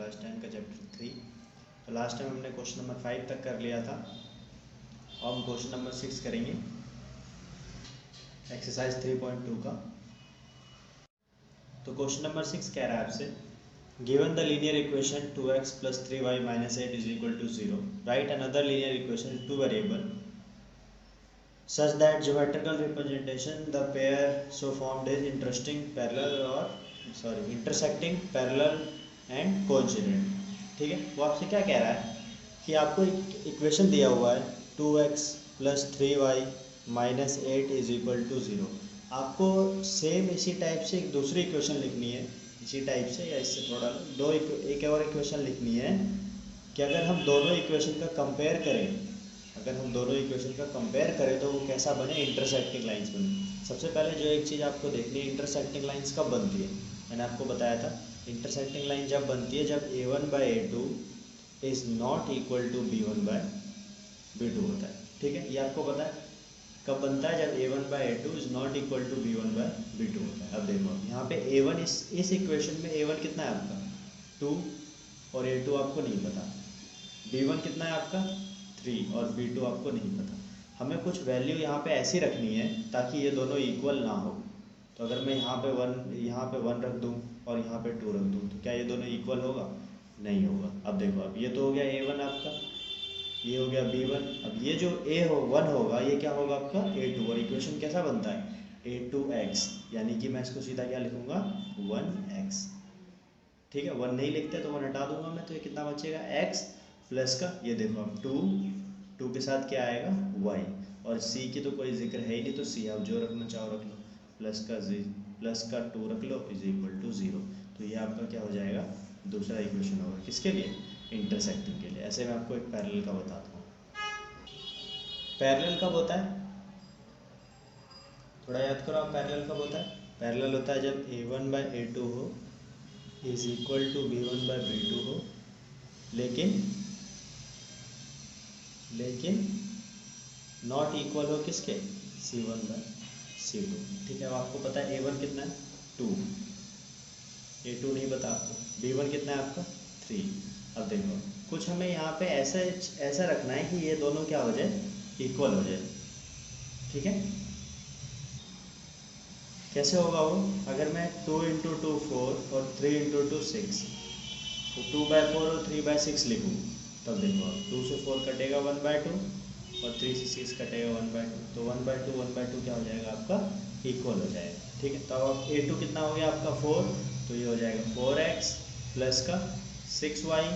Class 10 का chapter 3। तो last time हमने क्वेश्चन नंबर 5 तक कर लिया था। अब हम क्वेश्चन नंबर 6 करेंगे, एक्सरसाइज 3.2 का। तो क्वेश्चन नंबर 6 कह रहा है आपसे, given the linear equation 2x + 3y - 8 = 0, right another linear equation 2 variable such that geometrical representation the pair so formed is intersecting parallel and coincident। ठीक है, वो आपसे क्या कह रहा है कि आपको एक इक्वेशन दिया हुआ है 2x + 3y - 8 = 0। आपको सेम इसी टाइप से एक दूसरी इक्वेशन लिखनी है, इसी टाइप से या इससे थोड़ा एक और इक्वेशन लिखनी है कि अगर हम दोनों इक्वेशन का कंपेयर करें तो वो कैसा बने, इंटरसेक्टिंग लाइंस बने। सबसे पहले जो एक चीज़ आपको देखनी है, इंटरसेक्टिंग लाइंस कब बनती है। मैंने आपको बताया था इंटरसेक्टिंग लाइन जब बनती है जब a1/a2 is not equal to b1/b2 होता है। ठीक है, ये आपको पता है कब बनता है, जब a1/a2 is not equal to b1/b2 होता है। अब देखो यहाँ पे a1 इस इक्वेशन में a1 कितना है आपका 2 और a2 आपको नहीं पता, b1 कितना है आपका 3 और b2 आपको नहीं पता। हमें कुछ वैल्यू यहाँ पे ऐसी रखनी है ताकि ये दोनों इक्वल ना हो। तो अगर मैं यहाँ पे 1 रख दूँ और यहाँ पे 2 रख दूँ तो क्या ये दोनों इक्वल होगा, नहीं होगा। अब देखो, अब ये तो हो गया a1 आपका, ये हो गया b1। अब ये जो a1 होगा ये क्या होगा आपका a2, और इक्वेशन कैसा बनता है a2x, यानी कि मैं इसको सीधा क्या लिखूँगा 1x। ठीक है, 1 नहीं लिखते तो 1 हटा दूंगा मैं, तो ये कितना बचेगा x प्लस का, ये देखो अब 2 के साथ क्या आएगा y, और c की तो कोई जिक्र है ही नहीं, तो c आप जो रखना चाहो रख लो, प्लस का 2 रख लो = 0। तो ये आपका क्या हो जाएगा, दूसरा इक्वेशन होगा। किसके लिए, इंटरसेक्टिंग के लिए। ऐसे मैं आपको एक पैरेलल का बताता हूँ। पैरेलल कब होता है, थोड़ा याद करो आप, पैरेलल कब होता है। पैरेलल होता है जब a1/a2 हो इज़ इक्वल टू b1/b2 हो, लेकिन नॉट इक्वल हो किसके, c1/c2। ठीक है, अब आपको पता है a1 कितना है 2, a2 नहीं पता आपको, b1 कितना है आपका 3। अब देखो कुछ हमें यहाँ पे ऐसा रखना है कि ये दोनों क्या हो जाए, इक्वल हो जाए। ठीक है, कैसे होगा वो, अगर मैं 2 × 2 4 और 3 × 2 6, तो 2/4 और 3/6 लिखूँ, तब देखो 2 से 4 कटेगा 1/2 और 3 से 6 कटेगा 1/2, तो 1/2 क्या हो जाएगा आपका इक्वल हो जाएगा। ठीक है, तो अब a2 कितना हो गया आपका 4, तो ये हो जाएगा 4x प्लस का 6y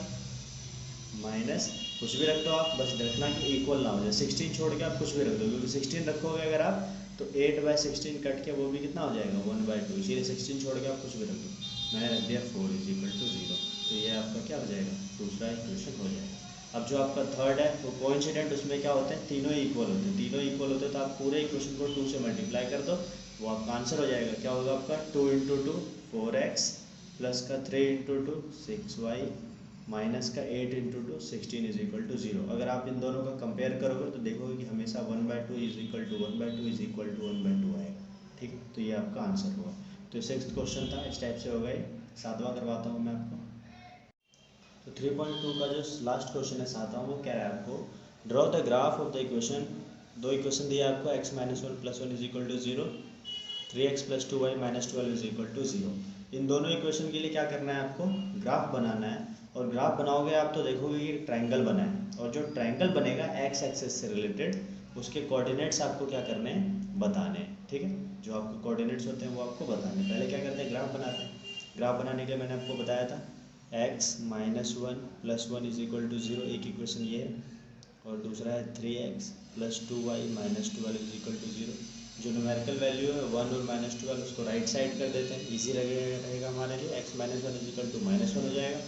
माइनस कुछ भी रख दो आप, बस देखना कि इक्वल ना हो जाए। 16 छोड़ के आप कुछ भी रख दो, क्योंकि 16 रखोगे अगर आप तो 8/16 कट के वो भी कितना हो जाएगा 1/2, इसीलिए 16 छोड़ के आप कुछ भी रख दो। मैंने रख दिया 4 = 0, तो ये आपका क्या हो जाएगा, दूसरा इक्वेशन हो जाएगा। अब जो आपका थर्ड है वो कोइंसिडेंट, उसमें क्या होता है तीनों इक्वल होते हैं, तो आप पूरे इक्वेशन को 2 से मल्टीप्लाई कर दो, वो आपका आंसर हो जाएगा। क्या होगा आपका 2 × 2 4x प्लस का 3 × 2 6y माइनस का 8 × 2 16 = 0। अगर आप इन दोनों का कंपेयर करोगे तो देखोगे कि हमेशा 1/2 = 1/2 आएगा। ठीक, तो ये आपका आंसर होगा। तो 6th क्वेश्चन था, इस टाइप से होगा ये। 7वां करवाता हूँ मैं आपको। तो 3.2 का जो लास्ट क्वेश्चन है 7वां, वो कह रहा है आपको, draw the graph of the equation. दो इक्वेशन दिया आपको, x - 1 + 1 = 0, 3x + 2y - 12 = 0। इन दोनों इक्वेशन के लिए क्या करना है, आपको ग्राफ बनाना है। और ग्राफ बनाओगे आप तो देखोगे कि ट्रायंगल बना है, और जो ट्रायंगल बनेगा x एक्सिस से रिलेटेड, उसके कोऑर्डिनेट्स आपको क्या करने हैं, बताने हैं। ठीक है, जो आपके कोऑर्डिनेट्स होते हैं वो आपको बताने हैं। पहले क्या करते हैं, ग्राफ बनाते हैं। ग्राफ बनाने के लिए मैंने आपको बताया था x - 1 + 1 = 0, एक इक्वेशन ये है, और दूसरा है 3x + 2y - 12 = 0। जो न्यूमेरिकल वैल्यू है 1 और -12, उसको राइट साइड कर देते हैं, इजी रहेगा हमारे लिए। x - 1 = -1 हो जाएगा,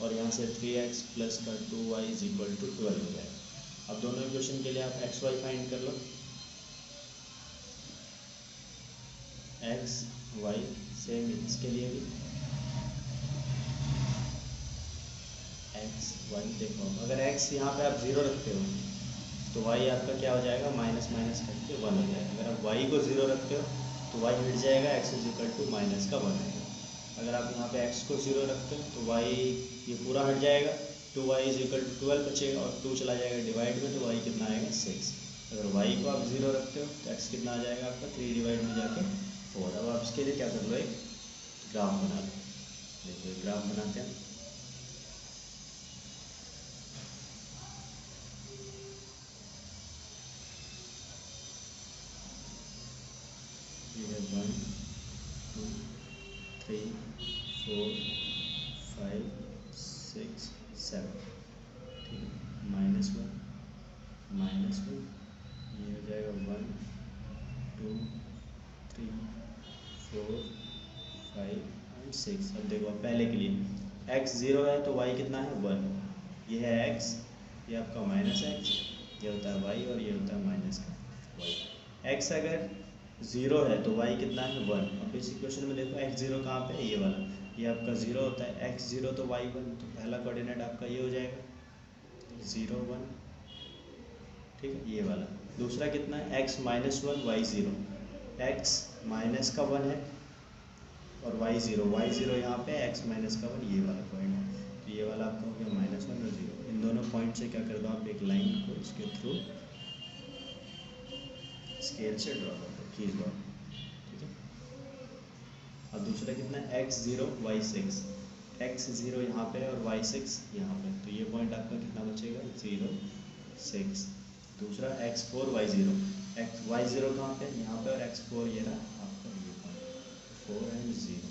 और यहाँ से 3x प्लस का 2y = 12 हो जाएगा। अब दोनों इक्वेशन के लिए आप एक्स वाई फाइंड कर लो। एक्स वाई सेम इसके लिए भी एक्स वाई। देखो अगर एक्स यहाँ पे आप 0 रखते हो तो वाई आपका क्या हो जाएगा, माइनस माइनस करके 1 हो जाएगा। अगर आप वाई को 0 रखते हो तो वाई मिट जाएगा, x = -1 आएगा। अगर आप यहाँ पे x को 0 रखते हो तो y ये पूरा हट जाएगा, 2y इज इक्वल टू 12 बचेगा और 2 चला जाएगा डिवाइड में, तो y कितना आएगा 6। अगर y को आप 0 रखते हो तो x कितना आ जाएगा आपका 3 डिवाइड में जाके 4। अब आप इसके लिए क्या कर लो, एक ग्राफ बना लो। देखो एक ग्राफ बनाते हैं। ये है 1 2 3 4 5 6 7, ठीक है, -1 -1, ये हो जाएगा 1 2 3 4 5 एंड 6। अब देखो पहले के लिए x 0 है तो y कितना है 1, ये है x, ये आपका -x, ये होता है y और ये होता है माइनस का y। x अगर 0 है तो y कितना है 1। अब इस इक्वेशन में देखो x 0 कहाँ पे है, ये वाला, ये आपका 0 होता है, x 0 तो y 1, तो पहला कोऑर्डिनेट आपका ये हो जाएगा 0 1, ठीक है, ये वाला। दूसरा कितना है x -1 y 0, x माइनस का 1 है और y 0 यहाँ पे x माइनस का 1, ये वाला पॉइंट है, तो ये वाला आपका हो गया -1 और 0। इन दोनों पॉइंट से क्या कर दो आप, एक लाइन को इसके थ्रू स्केल से ड्रॉ कर दो, खींच दो, ठीक है। अब दूसरा कितना है x 0 y 6, x 0 यहाँ पे और y 6 यहाँ पे, तो ये पॉइंट आपका कितना बचेगा 0 6। दूसरा x 4 y 0, y 0 कहाँ पे यहाँ पे और x 4 ये रहा आपका, ये पॉइंट 4 एंड 0।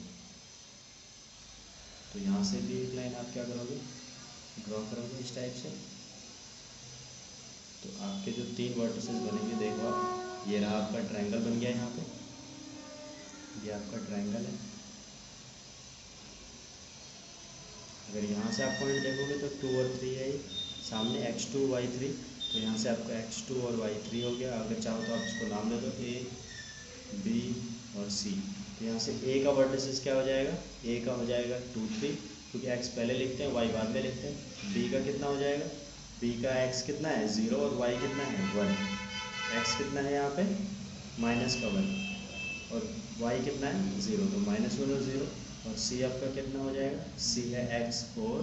तो यहाँ से भी एक लाइन आप क्या करोगे, ड्रॉ करोगे इस टाइप से। तो आपके जो 3 वर्टिसेस बनेंगे, देखो आप, ये रहा आपका ट्रायंगल बन गया यहाँ पे, ये आपका ट्रायंगल है। अगर यहाँ से आप पॉइंट देखोगे तो 2 और 3 है, सामने x2 y3, तो यहाँ से आपका x2 और y3 हो गया। अगर चाहो तो आप इसको नाम दे दो a b और c। तो यहाँ से a का वर्टिसेस क्या हो जाएगा, a का हो जाएगा 2 3, क्योंकि x पहले लिखते हैं y बाद में लिखते हैं। b का कितना हो जाएगा, b का x कितना है 0 और y कितना है 1, x कितना है यहाँ पे -1 और y कितना है 0, तो -1 और 0। और c आपका कितना हो जाएगा, c है x 4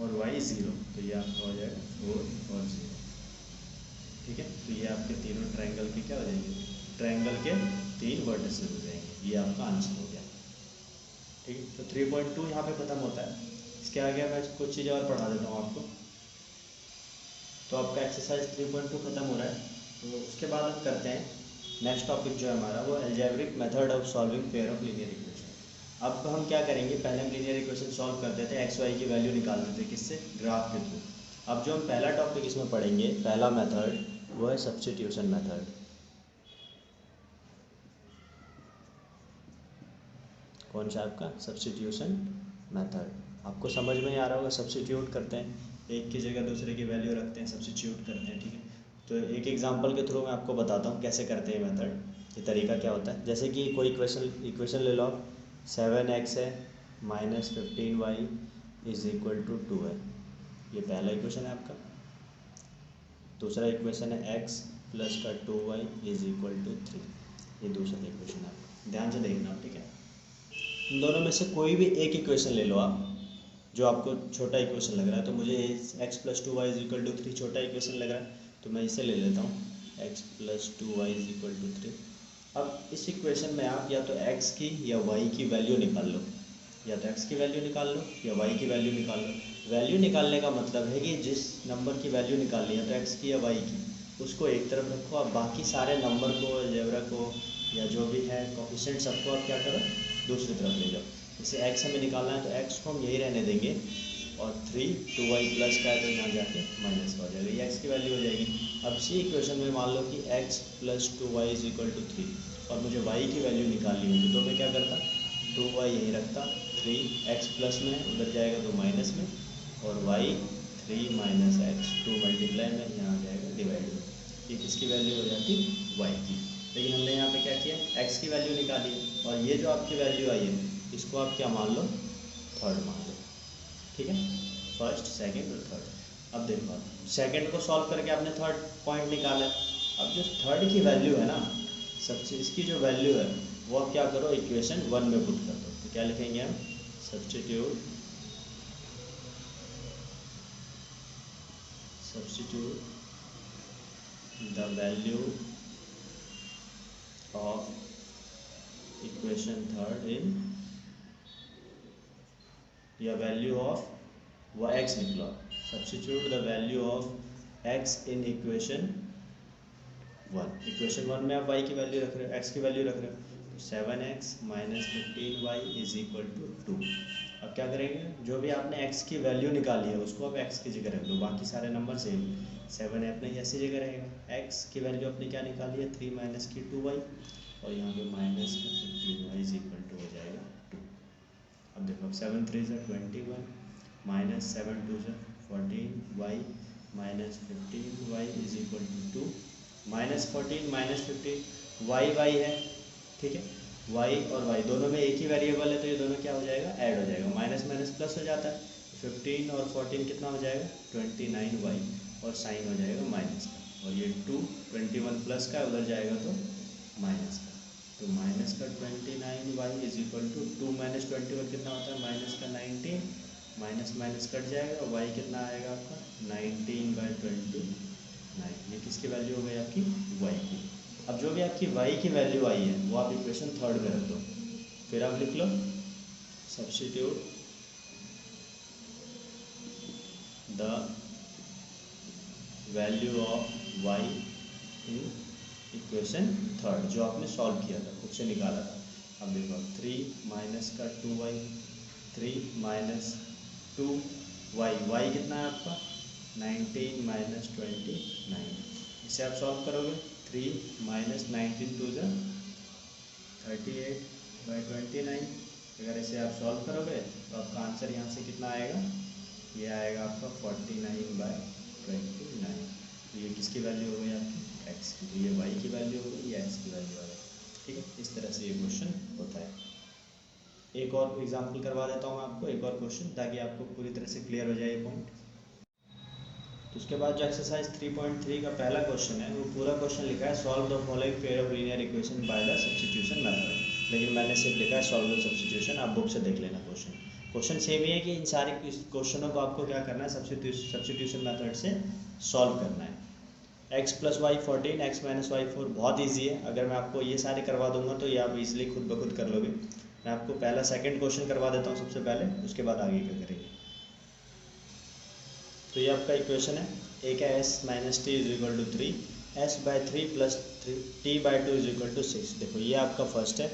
और y 0, तो ये आपका हो जाएगा 4 और 0, ठीक है। तो ये आपके तीनों ट्रायंगल के क्या हो जाएंगे, ट्रायंगल के 3 वर्टिसेस हो जाएंगे। ये आपका आंसर हो गया, ठीक है। तो 3.2 यहाँ पे ख़त्म होता है। इसके आगे मैं कुछ चीज़ें और पढ़ा देता हूँ आपको। तो आपका एक्सरसाइज 3.2 ख़त्म हो रहा है। तो उसके बाद हम करते हैं नेक्स्ट टॉपिक जो है हमारा, वो algebraic method of solving pair of linear equation. अब हम क्या करेंगे, पहले हम लीनियर इक्वेशन सॉल्व करते थे, एक्स वाई की वैल्यू निकालते थे, किससे, ग्राफ के थ्रू। अब जो हम पहला टॉपिक इसमें पढ़ेंगे, पहला मेथड, वो है सब्स्टिट्यूशन मेथड। कौन सा आपका, सब्स्टिट्यूशन मेथड। आपको समझ में आ रहा होगा, सब्स्टिट्यूट करते हैं, एक की जगह दूसरे की वैल्यू रखते हैं, सब्स्टिट्यूट करते हैं, ठीक है। तो एक एग्जांपल के थ्रू मैं आपको बताता हूँ कैसे करते हैं मेथड, ये तरीका क्या होता है। जैसे कि कोई इक्वेशन ले लो आप, 7x है -15y इज इक्वल टू 2 है, ये पहला इक्वेशन है आपका। दूसरा इक्वेशन है x प्लस का 2y इज इक्वल टू 3, ये दूसरा इक्वेशन है आपका। ध्यान से देखना, ठीक है। इन दोनों में से कोई भी एक इक्वेशन ले लो आप, जो आपको छोटा इक्वेशन लग रहा है। तो मुझे x plus 2y is equal to 3 छोटा इक्वेशन लग रहा है, तो मैं इसे ले लेता हूँ, x plus 2y is equal to 3। अब इस इक्वेशन में आप या तो x की या y की वैल्यू निकाल लो, या तो x की वैल्यू निकाल लो या y की वैल्यू निकाल लो। वैल्यू निकालने का मतलब है कि जिस नंबर की वैल्यू निकालनी है, तो x की या y की, उसको एक तरफ रखो, अब बाकी सारे नंबर को, अलजेब्रा को, या जो भी है कोफिशिएंट, सबको आप क्या करो, दूसरी तरफ ले जाओ। जैसे x हमें निकालना है तो x को हम यही रहने देंगे, और 3 2y प्लस का है तो यहाँ जाके माइनस का हो जाएगा, ये x की वैल्यू हो जाएगी। अब इसी इक्वेशन में मान लो कि x plus 2y is equal to 3, और मुझे y की वैल्यू निकालनी होती, तो मैं क्या करता, 2y यहीं रखता, 3x प्लस में उधर जाएगा तो माइनस में, और y 3 माइनस x 2 मल्टीप्लाई में यहाँ आ जाएगा डिवाइड में, ये किसकी वैल्यू हो जाती, y की। लेकिन हमने यहाँ पे क्या किया, x की वैल्यू निकाली है, और ये जो आपकी वैल्यू आई है इसको आप क्या मान लो, थर्ड मान लो, ठीक है, फर्स्ट सेकंड और थर्ड। अब देखो, सेकंड को सॉल्व करके आपने थर्ड पॉइंट निकाला है। अब जो थर्ड की वैल्यू है ना, सबसे इसकी जो वैल्यू है वो आप क्या करो, इक्वेशन 1 में पुट कर दो। तो क्या लिखेंगे हम, substitute the value of equation third in या वैल्यू ऑफ x लिख लो, substitute the value of x in equation one में आप y की वैल्यू रख रहे हो, x की वैल्यू रख रहे हो, तो 7x minus 15y is equal to 2। अब क्या करेंगे, जो भी आपने x की वैल्यू निकाली है उसको आप x की जगह रख दो, बाकी सारे नंबर सेम। 7 अपने ऐसी जगह रहेगा, x की वैल्यू अपने क्या निकाली है 3 माइनस की 2y, और यहाँ पे माइनस का 15y इज इक्वल टू हो जाएगा 2। अब देखो, अब 7 3 से 21 माइनस 7 2 से 14y minus 15y is equal to 2। Minus 14 minus 15 y है, ठीक है, y और y दोनों में एक ही वेरिएबल है, तो ये दोनों क्या हो जाएगा, ऐड हो जाएगा, माइनस माइनस प्लस हो जाता है। 15 और 14 कितना हो जाएगा 29y, और साइन हो जाएगा माइनस का, और ये 2 21 प्लस का उधर जाएगा तो माइनस का, तो माइनस का 29y is equal to 2 minus 21 कितना होता है माइनस का 19, माइनस माइनस कट जाएगा, y कितना आएगा आपका 19/29। ये किसकी वैल्यू हो गई आपकी y की। अब जो भी आपकी y की वैल्यू आई है वो आप इक्वेशन थर्ड में रख दो, फिर आप लिख लो substitute the value of y in equation third, जो आपने सॉल्व किया था, खुद से निकाला था। अब देखो 3 माइनस का 2y, 3 माइनस 2y, y कितना है आपका 19 माइनस 29। इसे आप सॉल्व करोगे, 3 माइनस 19 टू द 38/29। अगर इसे आप सॉल्व करोगे तो आपका आंसर यहाँ से कितना आएगा, ये आएगा आपका 49/29। तो ये किसकी वैल्यू हो गई आपकी x की, तो ये y की वैल्यू हो गई, ये x की वैल्यू आ गई, ठीक है। इस तरह से ये क्वेश्चन होता है। एक और एग्जांपल करवा देता हूँ मैं आपको, एक और क्वेश्चन, ताकि आपको पूरी तरह से क्लियर हो जाए ये पॉइंट। तो उसके बाद जो एक्सरसाइज 3.3 का पहला क्वेश्चन है, वो पूरा क्वेश्चन लिखा है solve the following pair of linear equation by the substitution method, लेकिन मैंने सिर्फ लिखा है सॉल्व द सब्स्टिट्यूशन। आप बुक से देख लेना क्वेश्चन सेम ही है कि इन सारे क्वेश्चनों को आपको क्या करना है, सब्स्टिट्यूशन मेथड से सॉल्व करना है। x plus Y 14, x minus Y 4 बहुत ईजी है। अगर मैं आपको ये सारे करवा दूंगा तो ये आप इजीली खुद ब खुद कर लोगे। मैं आपको पहला सेकंड क्वेश्चन करवा देता हूँ सबसे पहले, उसके बाद आगे क्या करेंगे। तो ये आपका इक्वेशन है, एक है s minus T is equal to 3, s/3 plus t/2 is equal to 6। देखो ये आपका फर्स्ट है,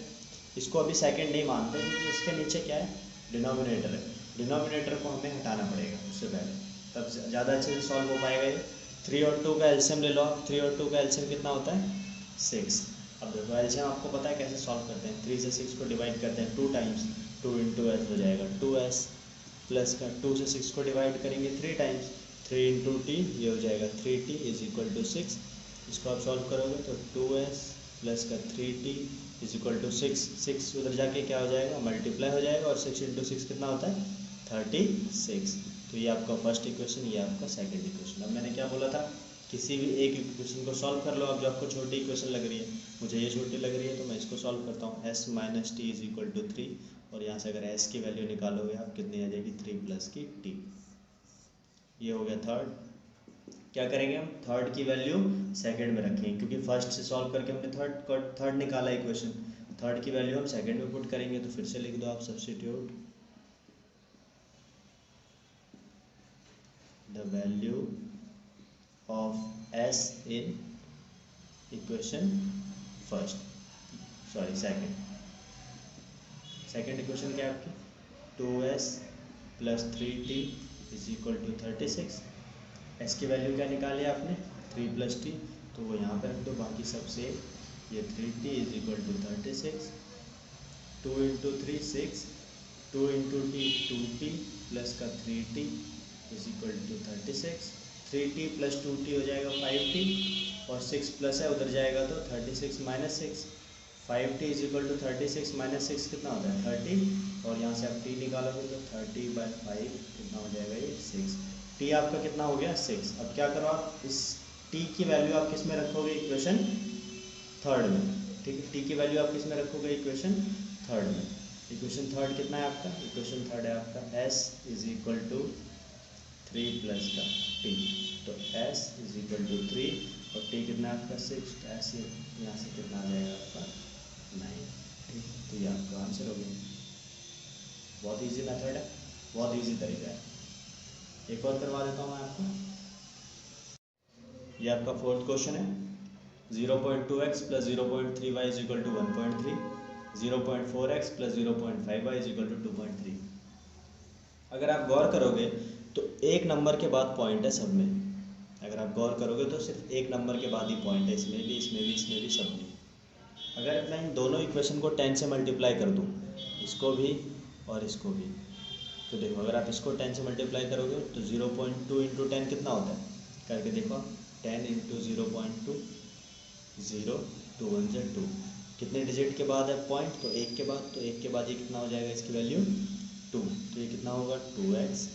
इसको अभी सेकंड नहीं मानते क्योंकि इसके नीचे क्या है, डिनोमिनेटर है। डिनोमिनेटर को हमें हटाना पड़ेगा उससे पहले, तब ज़्यादा अच्छे से सॉल्व हो पाएगा ये। 3 और 2 का एलसीएम ले लो आप, 3 और 2 का एलसीएम कितना होता है 6। अब देखो एलसीएम आपको पता है कैसे सॉल्व करते हैं, 3 से 6 को डिवाइड करते हैं 2 टाइम्स, 2 × s हो जाएगा 2s, प्लस का 2 से 6 को डिवाइड करेंगे 3 टाइम्स, 3 × t, ये हो जाएगा 3t इज इक्वल टू 6। इसको आप सॉल्व करोगे तो 2s प्लस का 3t इज इक्वल टू 6 उधर जाके क्या हो जाएगा, मल्टीप्लाई हो जाएगा, और 6 × 6 कितना होता है 36। तो ये आपका फर्स्ट इक्वेशन, ये आपका सेकंड इक्वेशन। अब मैंने क्या बोला था, किसी भी एक इक्वेशन को सॉल्व कर लो। अब जो आपको छोटी इक्वेशन लग रही है, मुझे ये छोटी लग रही है तो मैं इसको सॉल्व करता हूँ। s minus T is equal to 3, और यहाँ से अगर s की वैल्यू निकालोगे आप कितनी आ जाएगी 3 प्लस की t। ये हो गया थर्ड। क्या करेंगे हम, थर्ड की वैल्यू सेकंड में रखेंगे, क्योंकि फर्स्ट से सॉल्व करके हमने थर्ड निकाला इक्वेशन, थर्ड की वैल्यू हम सेकंड में पुट करेंगे। तो फिर से लिख दो आप substitute the value of s in equation second equation क्या है आपकी, 2s plus 3t is equal to 36। s की वैल्यू क्या निकाली आपने 3 प्लस t, तो वो यहाँ पे रख दो, बाकी सब सेम। ये 3t is equal to 36, 2 × 3 6, 2 × t 2t plus का 3t is equal to 36। 3t plus 2t हो जाएगा 5t, और 6 प्लस है उधर जाएगा तो 36 minus 6। 5t is equal to 36 minus 6 कितना होता है 30, और यहाँ से आप t निकालोगे तो 30/5 कितना हो जाएगा ये 6। t आपका कितना हो गया 6। अब क्या करो आप, इस t की वैल्यू आप किस में रखोगे, इक्वेशन थर्ड में, ठीक है। t की वैल्यू आप किस में रखोगे, इक्वेशन थर्ड में। इक्वेशन थर्ड कितना है आपका, इक्वेशन थर्ड है आपका s is equal to 3 plus का t, तो s इज इक्वल टू 3 और t कितना है आपका 6, तो s यहाँ से कितना आ जाएगा आपका 9, ठीक। तो ये आपका आंसर हो गया। बहुत इजी मेथड है, बहुत इजी तरीका है। एक और करवा देता हूँ मैं आपको। ये आपका फोर्थ क्वेश्चन है, 0.2x plus 0.3y is equal to 1.3, 0.4x plus 0.5y is equal to 2.3। अगर आप गौर करोगे तो एक नंबर के बाद पॉइंट है सब में, अगर आप गौर करोगे तो सिर्फ एक नंबर के बाद ही पॉइंट है, इसमें भी, इसमें भी, इसमें भी, सब में। अगर मैं इन दोनों इक्वेशन को 10 से मल्टीप्लाई कर दूँ, इसको भी और इसको भी, तो देखो अगर आप इसको 10 से मल्टीप्लाई करोगे तो 0.2 इंटू 10 कितना होता है, करके देखो, 10 इंटू 0.2, 0, 2 1 जा 2, कितने डिजिट के बाद है पॉइंट, तो एक के बाद, तो एक के बाद ये कितना हो जाएगा, इसकी वैल्यू 2, तो ये कितना होगा 2x,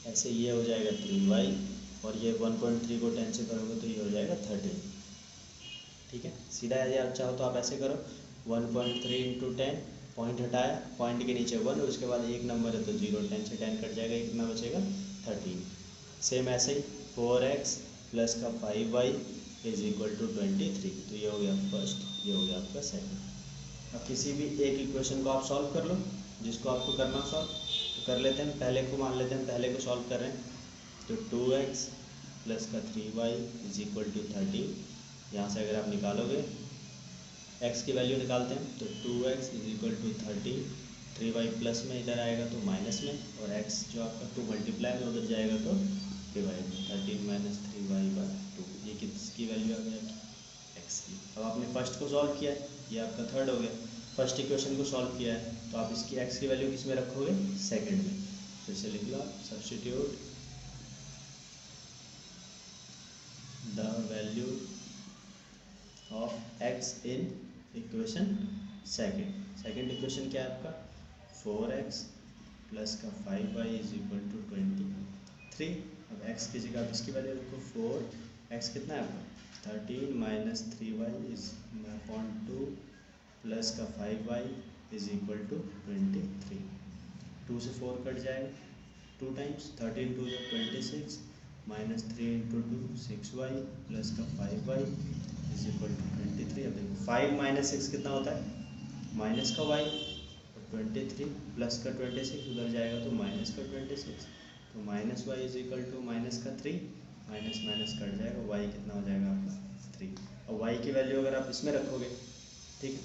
ऐसे ये हो जाएगा 3y, और ये 1.3 को 10 से करोगे तो ये हो जाएगा 13, ठीक है। सीधा यदि आप चाहो तो आप ऐसे करो, 1.3 इंटू 10, पॉइंट हटाया, पॉइंट के नीचे 1 और उसके बाद एक नंबर है तो 0, 10 से 10 कट जाएगा, कितना बचेगा 13। सेम ऐसे ही 4x प्लस का 5y इज इक्वल टू 23, तो ये हो गया फर्स्ट, ये हो गया आपका सेकंड। अब किसी भी एक इक्वेशन को आप सॉल्व कर लो, जिसको आपको करना सॉल्व, तो कर लेते हैं। पहले को मान लेते हैं, पहले को सॉल्व कर रहे हैं, तो 2x प्लस का 3y इज इक्वल टू 13, यहाँ से अगर आप निकालोगे x की वैल्यू निकालते हैं तो 2x is equal to 13, 3y plus में इधर आएगा तो माइनस में, और x जो आपका 2 मल्टीप्लाई में उधर जाएगा तो डिवाइड में, 13 माइनस 3y बाय 2, ये किसकी वैल्यू आ गया, x की। अब आपने फर्स्ट को सॉल्व किया है, ये आपका थर्ड हो गया। फर्स्ट इक्वेशन को सॉल्व किया है तो आप इसकी x की वैल्यू किस में रखोगे, सेकंड में, तो इसे लिख लो आप, substitute the value of x in equation second equation क्या है आपका, 4x प्लस का 5y इज इक्वल टू 23। अब x की जगह आप इसकी वैल्यू रखो 4x कितना है आपका 13 minus 3y is upon 2 plus का 5y इज इक्वल टू 23। 2 से 4 कट जाएगा, 2 times 13 2 26 minus 3 into 2 6y plus का 5y इज इक्वल टू 23। अब देखो 5 माइनस 6 कितना होता है, माइनस का y, और 23 प्लस का 26 उधर जाएगा तो माइनस का 26, तो minus Y is equal to minus का 3, माइनस माइनस कट जाएगा, y कितना हो जाएगा आपका 3। और y की वैल्यू अगर आप इसमें रखोगे, ठीक है,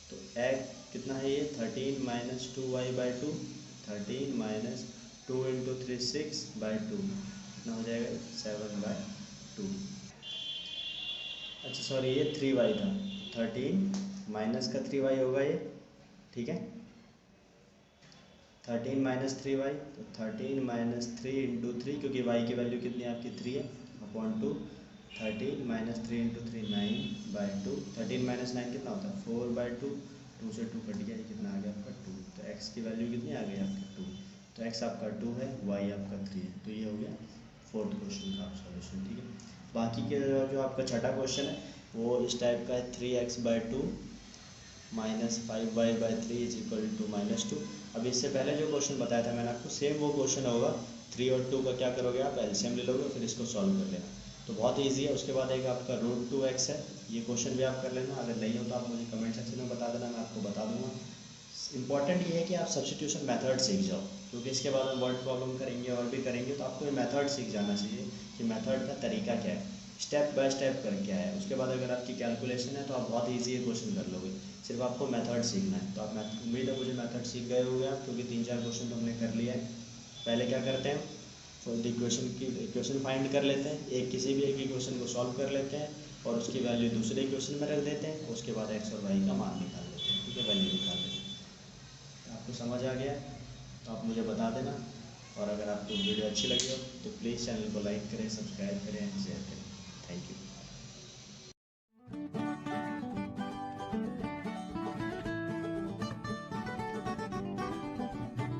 तो x कितना है ये 13 minus 2y by 2, 13 minus 2 into 3 6 by 2, कितना हो जाएगा 7 बाई 2। अच्छा सॉरी, ये 3y था, 13 माइनस का 3y होगा ये, ठीक है, 13 माइनस 3y, तो 13 माइनस 3 इंटू 3, क्योंकि y की वैल्यू कितनी है आपकी 3 है, upon 2, 13 minus 3 into 3 9 by 2, 13 minus 9 कितना होता है 4 बाई 2, 2 से 2 कट गया, ये कितना आ गया आपका 2, तो x की वैल्यू कितनी आ गई आपका 2, तो x आपका 2 है, y आपका 3 है, तो ये हो गया फोर्थ क्वेश्चन का सॉल्यूशन, ठीक है। बाकी के जो आपका छठा क्वेश्चन है वो इस टाइप का है, 3x by 2 minus 5y by 3 is equal to minus 2। अब इससे पहले जो क्वेश्चन बताया था मैंने आपको, सेम वो क्वेश्चन होगा, 3 और 2 का क्या करोगे आप, एलसीएम ले लोगे, फिर इसको सॉल्व कर लेना, तो बहुत ईजी है। उसके बाद एक आपका √2x है, ये क्वेश्चन भी आप कर लेना, अगर नहीं हो तो आप मुझे कमेंट सेक्शन में बता देना, मैं आपको बता दूंगा। इंपॉर्टेंट ये है कि आप सब्स्टिट्यूशन मेथड सीख जाओ, क्योंकि इसके बाद हम वर्ड प्रॉब्लम करेंगे और भी करेंगे, तो आपको ये मेथड सीख जाना चाहिए कि मेथड का तरीका क्या है, स्टेप बाय स्टेप कर क्या है। उसके बाद अगर आपकी कैलकुलेशन है तो आप बहुत इजी ये क्वेश्चन कर लोगे, सिर्फ आपको मेथड सीखना है। तो आप उम्मीद है मुझे मेथड सीख गए होंगे आप, क्योंकि 3-4 क्वेश्चन तो हमने कर लिया है। पहले क्या करते हैं, फॉर इक्वेशन फाइंड कर लेते हैं, किसी भी एक इक्वेशन को सॉल्व कर लेते हैं और उसकी वैल्यू दूसरे इक्वेशन में रख देते हैं, उसके बाद x और y का मान निकाल लेते हैं, ठीक है, वैल्यू निकाल लेते हैं। आपको समझ आ गया तो आप मुझे बता देना, और अगर आपको वीडियो अच्छी लगी हो तो प्लीज़ चैनल को लाइक करें, सब्सक्राइब करें, शेयर करें। Thank you.